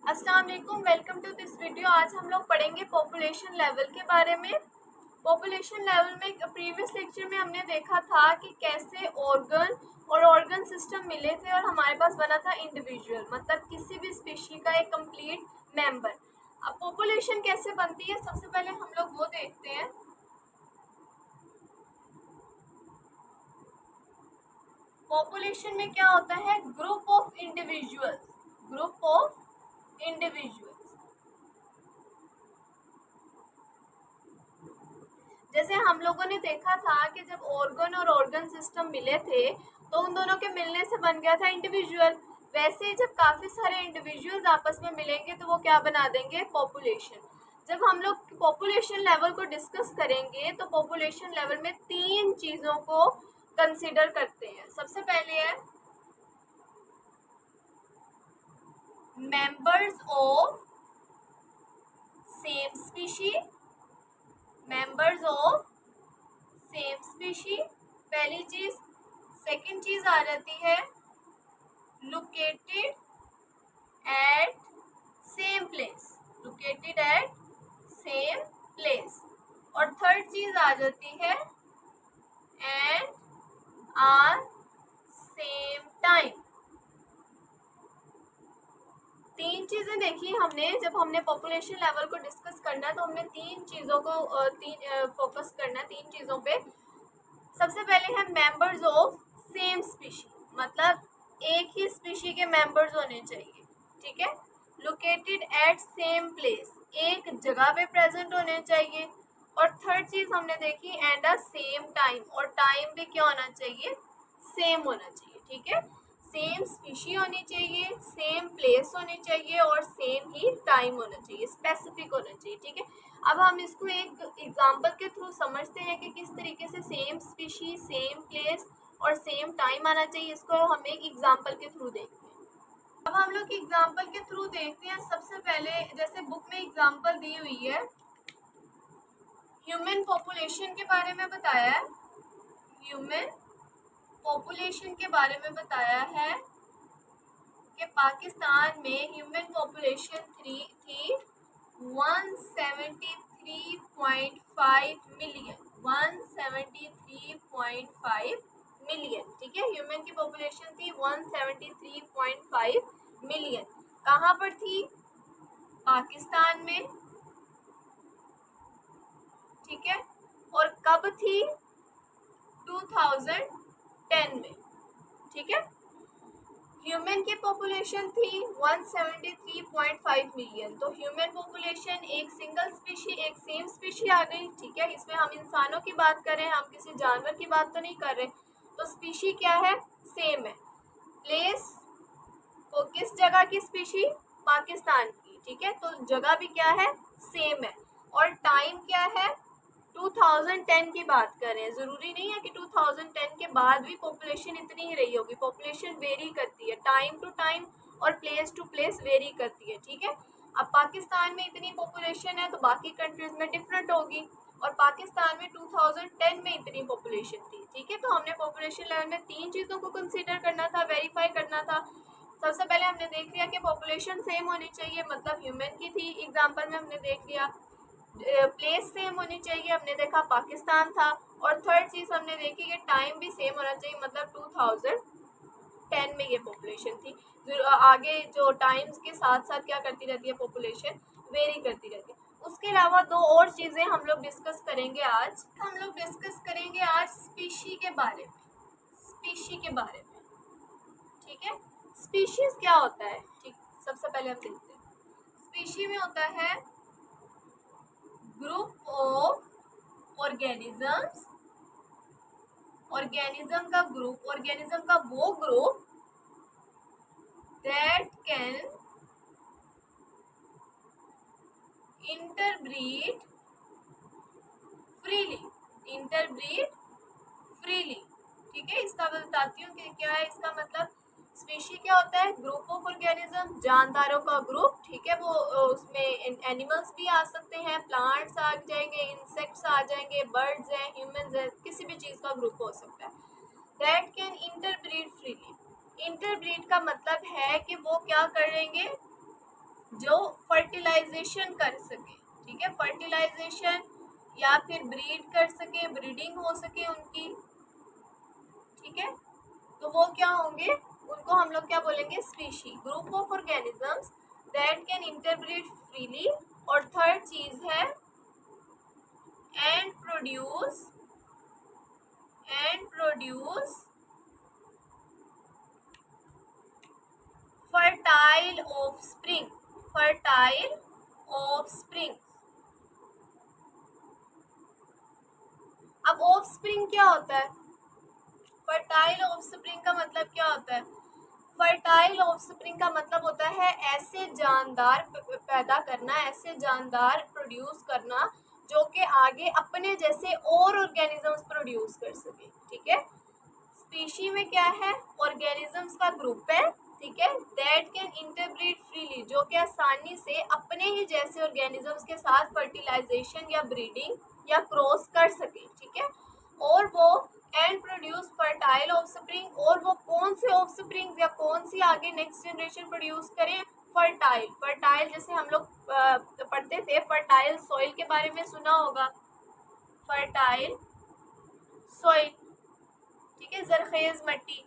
अस्सलाम वालेकुम, welcome to this video. आज हम लोग पढ़ेंगे पॉपुलेशन लेवल के बारे में। पॉपुलेशन लेवल में प्रीवियस लेक्चर में हमने देखा था कि कैसे ऑर्गन और ऑर्गन सिस्टम मिले थे और हमारे पास बना था इंडिविजुअल, मतलब किसी भी स्पीशी का एक कंप्लीट मेंबर। अब पॉपुलेशन कैसे बनती है, सबसे पहले हम लोग वो देखते हैं। पॉपुलेशन में क्या होता है? Group of individuals. Group of individuals. जैसे हम लोगों ने देखा था कि जब ऑर्गन और ऑर्गन सिस्टम मिले थे तो उन दोनों के मिलने से बन गया था इंडिविजुअल। वैसे ही जब काफी सारे इंडिविजुअल्स आपस में मिलेंगे तो वो क्या बना देंगे? पॉपुलेशन। जब हम लोग पॉपुलेशन लेवल को डिस्कस करेंगे तो पॉपुलेशन लेवल में तीन चीजों को कंसिडर करते हैं। सबसे पहले है members of same species. Members of same species पहली चीज। सेकंड चीज आ जाती है located at same place. Located at same place. और थर्ड चीज आ जाती है एंड आर सेम टाइम। तीन चीजें देखी हमने। जब हमने पॉपुलेशन लेवल को डिस्कस करना है तो हमने तीन चीजों को फोकस करना है, तीन चीजों पे। सबसे पहले है मेंबर्स ऑफ सेम स्पीशी, मतलब एक ही स्पीशी के मेंबर्स होने चाहिए, ठीक है। लोकेटेड एट सेम प्लेस, एक जगह पे प्रेजेंट होने चाहिए। और थर्ड चीज हमने देखी एंड अ सेम टाइम, और टाइम भी क्या होना चाहिए? सेम होना चाहिए, ठीक है। सेम स्पीशी होनी चाहिए, सेम प्लेस होनी चाहिए और सेम ही टाइम होना चाहिए, स्पेसिफिक होना चाहिए, ठीक है। अब हम इसको एक एग्जांपल के थ्रू समझते हैं कि किस तरीके से सेम स्पीशी, सेम प्लेस और सेम टाइम आना चाहिए। इसको हम एक एग्जांपल के थ्रू देखते हैं। अब हम लोग एग्जांपल के थ्रू देखते हैं। सबसे पहले जैसे बुक में एग्जांपल दी हुई है, ह्यूमन पॉपुलेशन के बारे में बताया है। ह्यूमन पॉपुलेशन के बारे में बताया है कि पाकिस्तान में ह्यूमन पॉपुलेशन थी 173.5 मिलियन। 173.5 मिलियन, ठीक है। ह्यूमन की पॉपुलेशन थी 173.5 मिलियन। कहाँ पर थी? पाकिस्तान में, ठीक है। और कब थी? 2010 में, ठीक है। ह्यूमन की पॉपुलेशन थी 173.5 मिलियन। तो ह्यूमन पॉपुलेशन एक सिंगल स्पीशी, एक सेम स्पीशी आ गई, ठीक है। इसमें हम इंसानों की बात कर रहे हैं, हम किसी जानवर की बात तो नहीं कर रहे। तो स्पीशी क्या है? सेम है। प्लेस को किस जगह की स्पीशी? पाकिस्तान की, ठीक है। तो जगह भी क्या है? सेम है। और टाइम क्या है? 2010 की बात करें। जरूरी नहीं है कि 2010 के बाद भी पॉपुलेशन इतनी ही रही होगी। पॉपुलेशन वेरी करती है, टाइम टू टाइम और प्लेस टू प्लेस वेरी करती है, ठीक है। अब पाकिस्तान में इतनी पॉपुलेशन है तो बाकी कंट्रीज में डिफरेंट होगी, और पाकिस्तान में 2010 में इतनी पॉपुलेशन थी, ठीक है। तो हमने पॉपुलेशन लेवल में तीन चीज़ों को कंसीडर करना था, वेरीफाई करना था। सबसे पहले हमने देख लिया कि पॉपुलेशन सेम होनी चाहिए, मतलब ह्यूमन की थी, एग्जाम्पल में हमने देख लिया। प्लेस सेम होनी चाहिए, हमने देखा पाकिस्तान था। और थर्ड चीज हमने देखी कि टाइम भी सेम होना चाहिए, मतलब 2010 में ये पॉपुलेशन थी। आगे जो टाइम्स के साथ साथ क्या करती रहती है? पॉपुलेशन वेरी करती रहती है। उसके अलावा दो और चीजें हम लोग डिस्कस करेंगे आज। हम लोग डिस्कस करेंगे आज स्पीशी के बारे में। स्पीशी के बारे में, ठीक है। स्पीशीज क्या होता है? ठीक, सबसे पहले हम देखते हैं। स्पीशी में होता है ग्रुप ऑफ ऑर्गेनिजम्स। ऑर्गेनिज्म का ग्रुप, ऑर्गेनिज्म का वो group that can interbreed freely. Interbreed freely, ठीक है। इसका बताती हूँ कि क्या है इसका मतलब। स्पीशी क्या होता है? ग्रुप ऑफ ऑर्गेनिज्म, जानदारों का ग्रुप, ठीक है। वो उसमें एनिमल्स भी आ सकते हैं, प्लांट्स आ जाएंगे, इंसेक्ट्स आ जाएंगे, बर्ड्स हैं, ह्यूमंस हैं, किसी भी चीज का ग्रुप हो सकता है। That can interbreed freely. Interbreed का मतलब है कि वो क्या करेंगे? जो फर्टिलाइजेशन कर सके, ठीक है, फर्टिलाइजेशन या फिर ब्रीड कर सके, ब्रीडिंग हो सके उनकी, ठीक है, तो वो क्या होंगे, उनको हम लोग क्या बोलेंगे, species, group of organisms that can interbreed freely. और थर्ड चीज है and produce fertile offspring, fertile offspring. अब ऑफस्प्रिंग क्या होता है, फर्टाइल ऑफस्प्रिंग का मतलब क्या होता है, फर्टाइल ऑफस्प्रिंग का मतलब होता है ऐसे जानदार पैदा करना, ऐसे जानदार प्रोड्यूस करना जो कि आगे अपने जैसे और ऑर्गेनिजम्स प्रोड्यूस कर सके, ठीक है। स्पीशी में क्या है, ऑर्गेनिजम्स का ग्रुप है, ठीक है, दैट कैन इंटरब्रीड फ्रीली, जो कि आसानी से अपने ही जैसे ऑर्गेनिजम्स के साथ फर्टिलाइजेशन या ब्रीडिंग या क्रॉस कर सके, ठीक है। और वो एंड प्रोड्यूस फर्टाइल ऑफस्प्रिंग, और वो कौन से ऑफस्प्रिंग या कौन सी आगे नेक्स्ट जनरेशन प्रोड्यूस करें, फर्टाइल, फर्टाइल जैसे हम लोग पढ़ते थे, फर्टाइल सॉइल के बारे में सुना होगा, फर्टाइल सॉइल, ठीक है, जरखेज मिट्टी।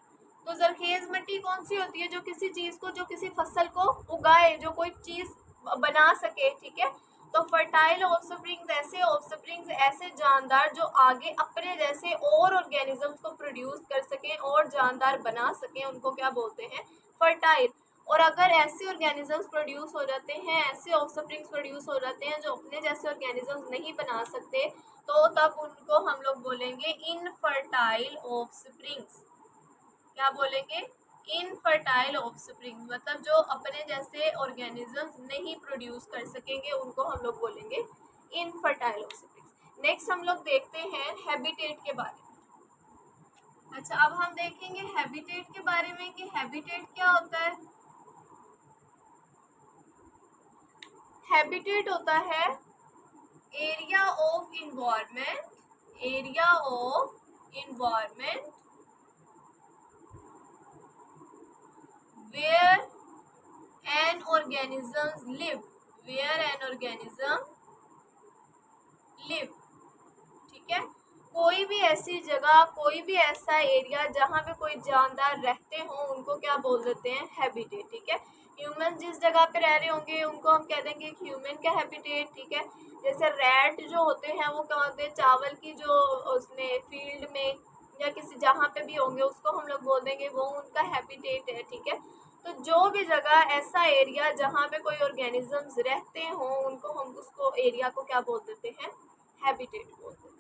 तो जरखेज मिट्टी कौन सी होती है, जो किसी चीज को, जो किसी फसल को उगाए, जो कोई चीज बना सके, ठीक है। तो फर्टाइल ऑफस्प्रिंग्स ऐसे जानदार जो आगे अपने जैसे और ऑर्गेनिजम्स को प्रोड्यूस कर सकें और जानदार बना सकें, उनको क्या बोलते हैं, फर्टाइल। और अगर ऐसे ऑर्गेनिजम्स प्रोड्यूस हो जाते हैं, ऐसे ऑफस्प्रिंग्स प्रोड्यूस हो जाते हैं जो अपने जैसे ऑर्गेनिजम्स नहीं बना सकते, तो तब उनको हम लोग बोलेंगे इनफर्टाइल ऑफस्प्रिंग्स। क्या बोलेंगे, इनफर्टाइल ऑफस्प्रिंग्स, मतलब जो अपने जैसे ऑर्गेनिजम्स नहीं प्रोड्यूस कर सकेंगे, उनको हम लोग बोलेंगे इनफर्टाइल ऑफस्प्रिंग्स। नेक्स्ट हम लोग देखते हैं हैबिटेट के बारे में। अच्छा, अब हम देखेंगे हैबिटेट के बारे में कि हैबिटेट क्या होता है। हैबिटेट होता है area of environment, area of environment where an organisms live, where an organism live, ठीक है। कोई भी ऐसी जगह, कोई भी ऐसा एरिया जहाँ पे कोई जानदार रहते हों, उनको क्या बोल देते हैं, हैबिटेट, ठीक है। ह्यूमन जिस जगह पे रह रहे होंगे उनको हम कह देंगे ह्यूमन का हैबिटेट, ठीक है। जैसे रैट जो होते हैं वो क्या होते हैं, चावल की जो उसमें फील्ड में या किसी जहाँ पे भी होंगे उसको हम लोग बोल देंगे वो उनका हैबिटेट है, ठीक है। तो जो भी जगह, ऐसा एरिया जहाँ पे कोई ऑर्गेनिजम्स रहते हों, उनको हम उसको एरिया को क्या बोल देते हैं, हैबिटेट बोलते हैं।